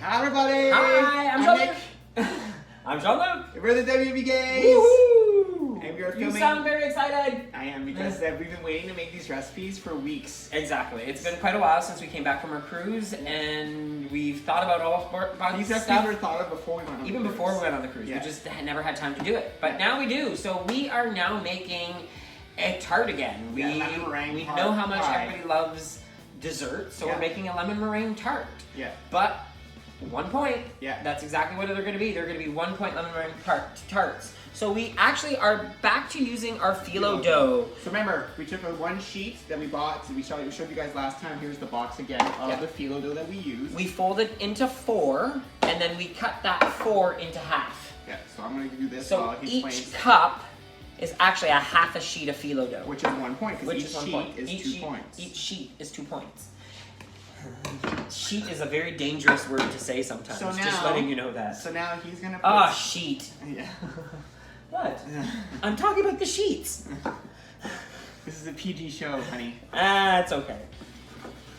Hi everybody! Hi, I'm Nick. I'm Jean-Luc. We're the WB Gays! Woohoo! And we are filming. You sound very excited. I am, because we've been waiting to make these recipes for weeks. Exactly. It's been quite a while since we came back from our cruise, and we've thought about These these recipes were thought of before we went on the even cruise. before we went on the cruise. Yeah. We just had never had time to do it. But Yeah. now we do. So we are now making a tart again. We lemon meringue we tart know how much pie. everybody loves dessert, so Yeah. we're making a lemon meringue tart. Yeah. But 1 point. Yeah. That's exactly what they're going to be. They're going to be 1 point lemon meringue tarts. So we actually are back to using our phyllo dough. So remember, we took one sheet that we bought. So we showed you guys last time. Here's the box again of the phyllo dough that we use. We fold it into 4, and then we cut that 4 into half. Yeah. So I'm going to do this So while he each explains. cup is actually a half a sheet of phyllo dough. Which is 1 point, because Which each is 1 sheet point. is 2 points. Each sheet is 2 points. Sheet is a very dangerous word to say sometimes. So just now- letting you know that. So now he's going to put... Ah, sheet. Yeah. What? I'm talking about the sheets. This is a PG show, honey. Ah, it's okay.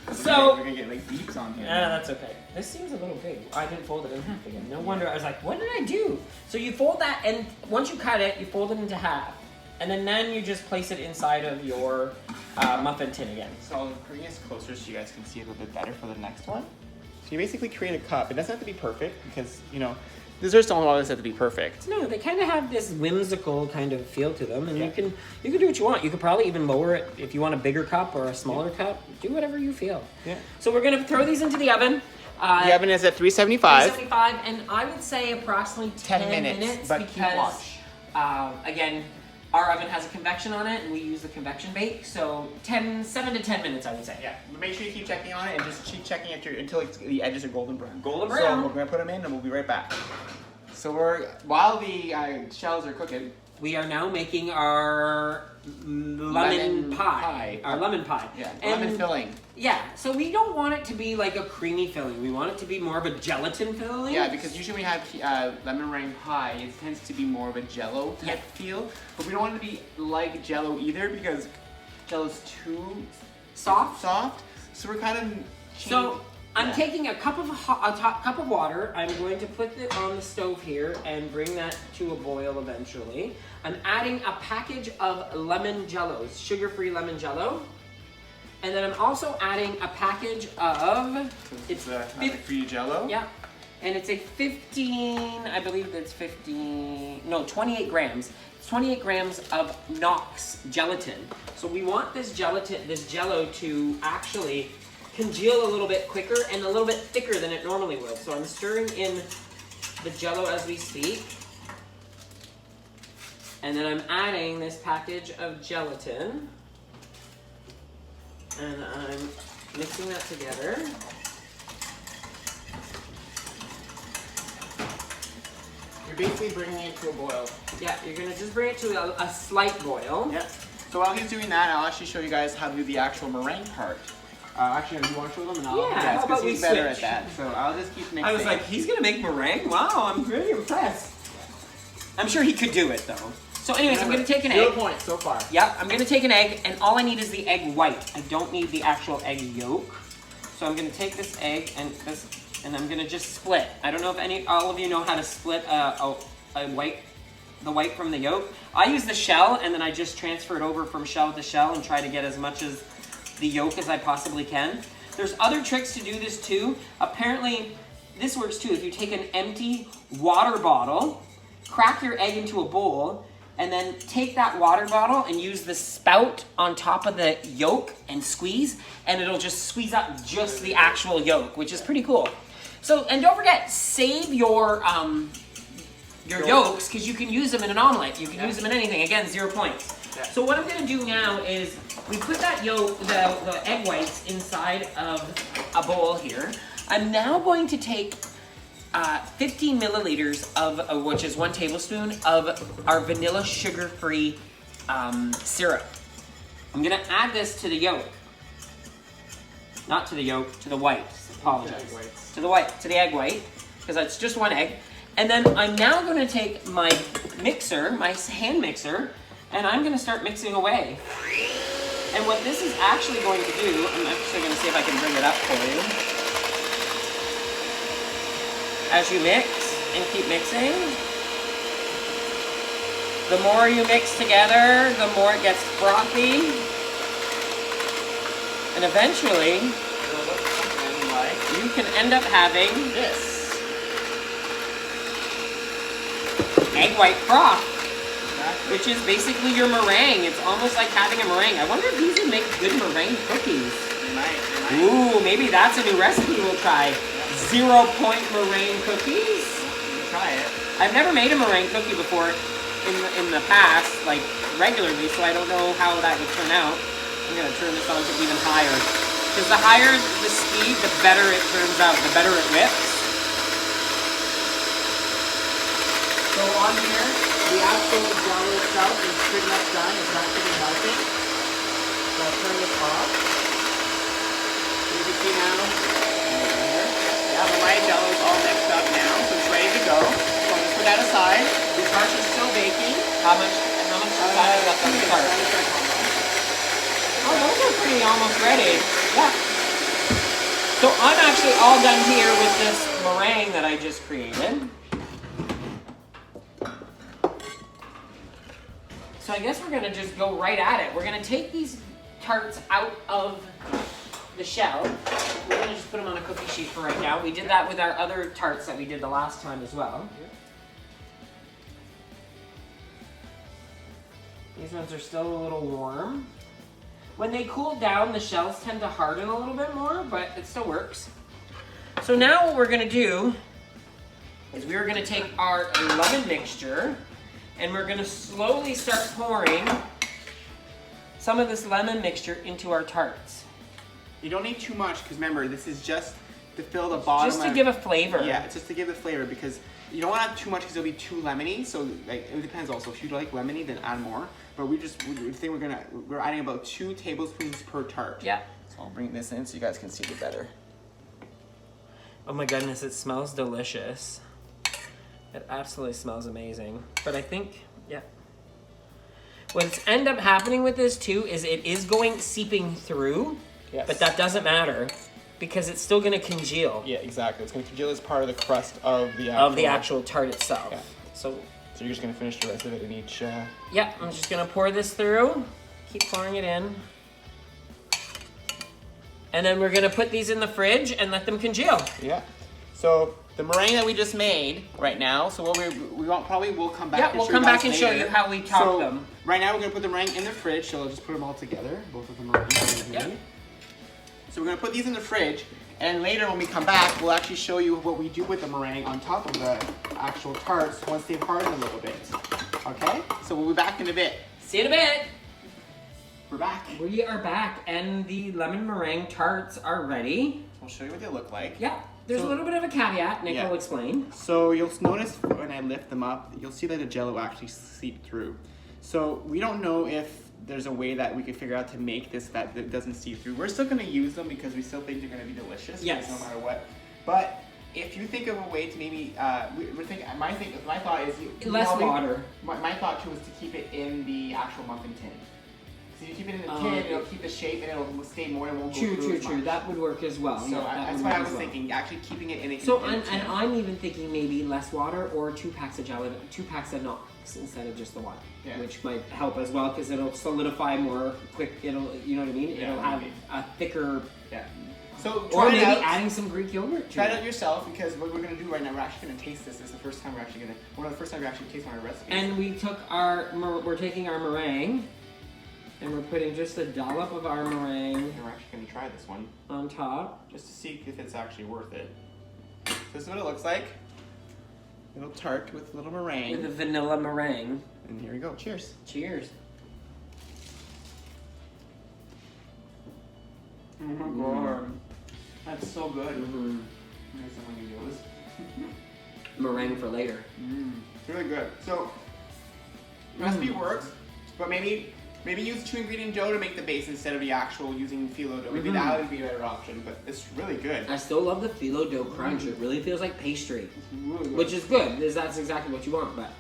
We're So, gonna get like beeps on here. that's okay. This seems a little big. I didn't fold it in half again. No wonder. I was like, what did I do? So you fold that, and once you cut it, you fold it into half. And then you just place it inside of your muffin tin again. So I'll bring this closer so you guys can see it a little bit better for the next one. So you basically create a cup. It doesn't have to be perfect because, you know, desserts don't always have to be perfect. No, they kind of have this whimsical kind of feel to them, and you can do what you want. You could probably even lower it if you want a bigger cup or a smaller cup. Do whatever you feel. Yeah. So we're gonna throw these into the oven. The oven is at 375. 375, and I would say approximately 10 minutes but keep because, watch. again, our oven has a convection on it, and we use the convection bake, so 7 to 10 minutes, I would say. Yeah, but make sure you keep checking on it and just keep checking it until the edges are golden brown. Golden So brown. we're gonna put them in and we'll be right back. So while the shells are cooking, We are now making our lemon pie. Our lemon pie. Yeah, And lemon filling. Yeah, so we don't want it to be like a creamy filling. We want it to be more of a gelatin filling. Yeah, because usually we have lemon meringue pie, it tends to be more of a jello type feel. But we don't want it to be like jello either because jello's too Soft. So we're kind of So I'm taking a cup of cup of water. I'm going to put it on the stove here and bring that to a boil eventually. I'm adding a package of lemon jellos, sugar-free lemon jello. And then I'm also adding a package of, it's free jello. yeah, and it's a 28 grams. It's 28 grams of Knox gelatin. So we want this jello to actually congeal a little bit quicker and a little bit thicker than it normally would. So I'm stirring in the jello as we speak. And then I'm adding this package of gelatin. And I'm mixing that together. You're basically bringing it to a boil. Yeah, you're gonna just bring it to a slight boil. Yeah. So while he's doing that, I'll actually show you guys how to do the actual meringue part. Actually, do you want to show them? And I'll Yeah, how about we he's better switch? at that. So I'll just keep mixing. I was like, he's gonna make meringue? Wow, I'm really impressed. I'm sure he could do it though. So anyways, I'm gonna take an 0 egg. points so far. Yeah, I'm gonna take an egg, and all I need is the egg white. I don't need the actual egg yolk. So I'm gonna take this egg and I'm gonna just split. I don't know if all of you know how to split the white from the yolk. I use the shell, and then I just transfer it over from shell to shell and try to get as much as the yolk as I possibly can. There's other tricks to do this too. Apparently, this works too. If you take an empty water bottle, crack your egg into a bowl, and then take that water bottle and use the spout on top of the yolk and squeeze, and it'll just squeeze out just the actual yolk, which is pretty cool. So, and don't forget, save your yolks, because you can use them in an omelet. You can use them in anything. Again, 0 points. Yeah. So what I'm going to do now is we put that yolk, the egg whites inside of a bowl here. I'm now going to take 15 milliliters of, which is 1 tablespoon of our vanilla sugar-free syrup. I'm gonna add this to the yolk. Not to the yolk, to the white. Apologize. To the egg white, because that's just 1 egg. And then I'm now gonna take my mixer, my hand mixer, and I'm gonna start mixing away. And what this is actually going to do, I'm actually gonna see if I can bring it up for you. as you mix and keep mixing. The more you mix together, the more it gets frothy. And eventually, you can end up having this egg white froth, which is basically your meringue. It's almost like having a meringue. I wonder if these would make good meringue cookies. They might. Ooh, maybe that's a new recipe we'll try. 0-point meringue cookies. We'll try it. I've never made a meringue cookie before in the past, like regularly, so I don't know how that would turn out. I'm gonna turn this on to even higher. Because the higher the speed, the better it turns out, the better it whips. So on here, the actual jello itself is pretty much done. It's not getting melted. So I'll turn this off. You can see now. Yeah, the white jello is all mixed up now, so it's ready to go. So I'm gonna put that aside. The tarts are still baking. How much time is left on the tart? Oh, those are pretty almost ready. Yeah. So I'm actually all done here with this meringue that I just created. So I guess we're gonna just go right at it. We're gonna take these tarts out of the shell. We're gonna just put them on a cookie sheet for right now. We did that with our other tarts that we did the last time as well. These ones are still a little warm. When they cool down, the shells tend to harden a little bit more, but it still works. So now what we're gonna do is we're gonna take our lemon mixture and we're gonna slowly start pouring some of this lemon mixture into our tarts. You don't need too much, because remember, this is just to fill the bottom. Just to give a flavor. Yeah, it's just to give the flavor, because you don't want to have too much because it'll be too lemony. So like, it depends also. If you like lemony, then add more. But we think we're adding about 2 tablespoons per tart. Yeah. So I'll bring this in so you guys can see it better. Oh my goodness, it smells delicious. It absolutely smells amazing. But I think, yeah. What's end up happening with this too is it is seeping through. Yes. But that doesn't matter because it's still going to congeal. Yeah, exactly. It's going to congeal as part of the crust of the actual tart itself. Yeah. So you're just going to finish the rest of it in each. Yeah, I'm just going to pour this through. Keep pouring it in. And then we're going to put these in the fridge and let them congeal. Yeah. So the meringue that we just made right now. So what we'll come back. Yeah, we'll come back and show you how we top them. Right now we're going to put the meringue in the fridge. So I'll just put them all together. Both of them are in here. Yep. So we're gonna put these in the fridge, and later when we come back, we'll actually show you what we do with the meringue on top of the actual tarts once they've hardened a little bit. Okay? So we'll be back in a bit. See you in a bit. We're back. We are back, and the lemon meringue tarts are ready. I'll show you what they look like. Yeah, there's a little bit of a caveat. Nick will explain. So you'll notice when I lift them up, you'll see that the jello actually seep through. So we don't know if there's a way that we could figure out to make this that doesn't seep through. We're still going to use them because we still think they're going to be delicious. Yes. No matter what. But if you think of a way to maybe, my thought is less water. My thought too is to keep it in the actual muffin tin. So you keep it in the tin, it'll keep the shape and it'll stay more and won't go through as much. True. That would work as well. So that's what I was thinking. Actually keeping it in a So I'm even thinking maybe less water or 2 packs of gelatin, 2 packs of Knox instead of just the one, which might help as well because it'll solidify more quick. It'll, you know what I mean? Yeah, it'll have a thicker. Yeah. So or maybe adding some Greek yogurt. Try it out yourself because what we're gonna do right now, we're actually gonna taste this. It's the first time one of the first time we're actually tasting our recipes. And we're taking our meringue. And we're putting just a dollop of our meringue. And we're actually going to try this one on top. just to see if it's actually worth it. So this is what it looks like. Little tart with a little meringue. With a vanilla meringue. And here we go. Cheers. Cheers. Oh my god. That's so good. Mm-hmm. Here's some of those. Meringue for later. It's really good. So, recipe works, but maybe use 2-ingredient dough to make the base instead of the actual using phyllo dough. Maybe that would be a better option, but it's really good. I still love the phyllo dough crunch. It really feels like pastry. It's really good. Which is good, because that's exactly what you want, but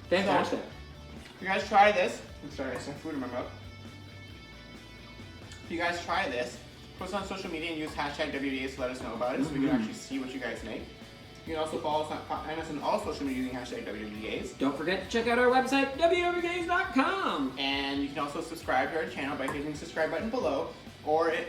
fantastic. So, if you guys try this, I'm sorry, there's some food in my mouth. If you guys try this, post on social media and use hashtag WDAs to let us know about it so we can actually see what you guys make. You can also follow us on all social media using hashtag WWGays. Don't forget to check out our website, www.gays.com. And you can also subscribe to our channel by hitting the subscribe button below,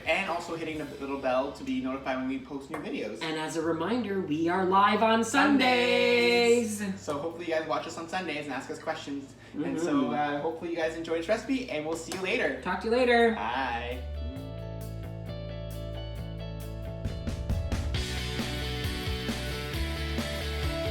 and also hitting the little bell to be notified when we post new videos. And as a reminder, we are live on Sundays. So hopefully you guys watch us on Sundays and ask us questions. And so hopefully you guys enjoyed this recipe, and we'll see you later. Talk to you later. Bye.